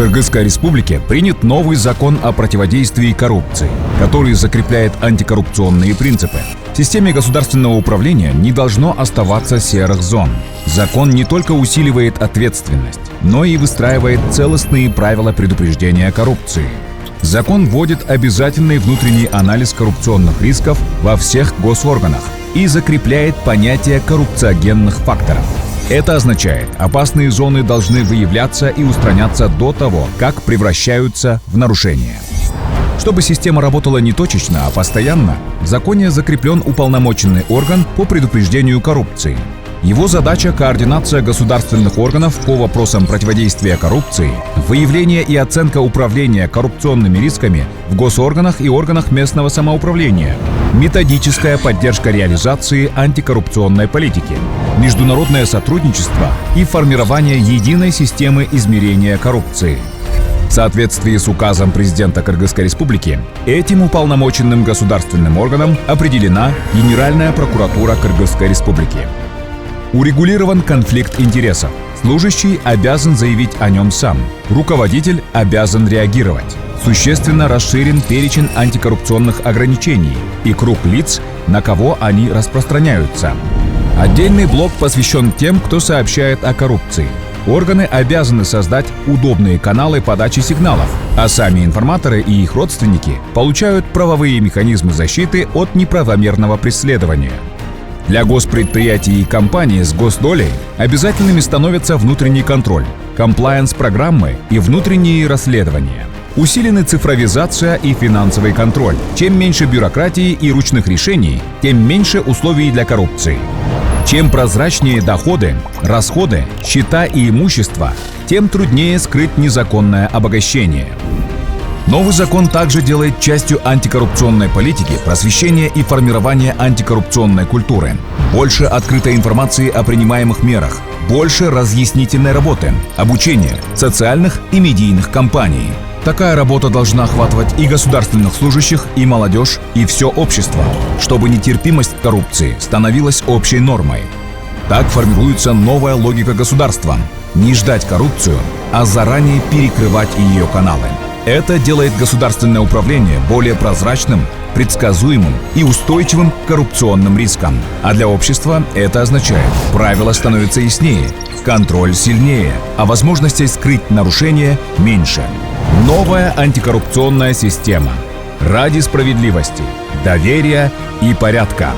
Кыргызской Республике принят новый закон о противодействии коррупции, который закрепляет антикоррупционные принципы. В системе государственного управления не должно оставаться серых зон. Закон не только усиливает ответственность, но и выстраивает целостные правила предупреждения коррупции. Закон вводит обязательный внутренний анализ коррупционных рисков во всех госорганах и закрепляет понятие коррупциогенных факторов. Это означает, опасные зоны должны выявляться и устраняться до того, как превращаются в нарушения. Чтобы система работала не точечно, а постоянно, в законе закреплен уполномоченный орган по предупреждению коррупции. Его задача – координация государственных органов по вопросам противодействия коррупции, выявление и оценка управления коррупционными рисками в госорганах и органах местного самоуправления, методическая поддержка реализации антикоррупционной политики, международное сотрудничество и формирование единой системы измерения коррупции. В соответствии с указом президента Кыргызской Республики, этим уполномоченным государственным органом определена Генеральная прокуратура Кыргызской Республики. Урегулирован конфликт интересов. Служащий обязан заявить о нем сам. Руководитель обязан реагировать. Существенно расширен перечень антикоррупционных ограничений и круг лиц, на кого они распространяются. Отдельный блок посвящен тем, кто сообщает о коррупции. Органы обязаны создать удобные каналы подачи сигналов, а сами информаторы и их родственники получают правовые механизмы защиты от неправомерного преследования. Для госпредприятий и компаний с госдолей обязательными становятся внутренний контроль, комплаенс-программы и внутренние расследования. Усилены цифровизация и финансовый контроль. Чем меньше бюрократии и ручных решений, тем меньше условий для коррупции. Чем прозрачнее доходы, расходы, счета и имущество, тем труднее скрыть незаконное обогащение. Новый закон также делает частью антикоррупционной политики просвещение и формирование антикоррупционной культуры. Больше открытой информации о принимаемых мерах, больше разъяснительной работы, обучения, социальных и медийных кампаний. Такая работа должна охватывать и государственных служащих, и молодежь, и все общество, чтобы нетерпимость к коррупции становилась общей нормой. Так формируется новая логика государства – не ждать коррупцию, а заранее перекрывать ее каналы. Это делает государственное управление более прозрачным, предсказуемым и устойчивым к коррупционным рискам. А для общества это означает, правила становятся яснее, контроль сильнее, а возможностей скрыть нарушения меньше. Новая антикоррупционная система. Ради справедливости, доверия и порядка.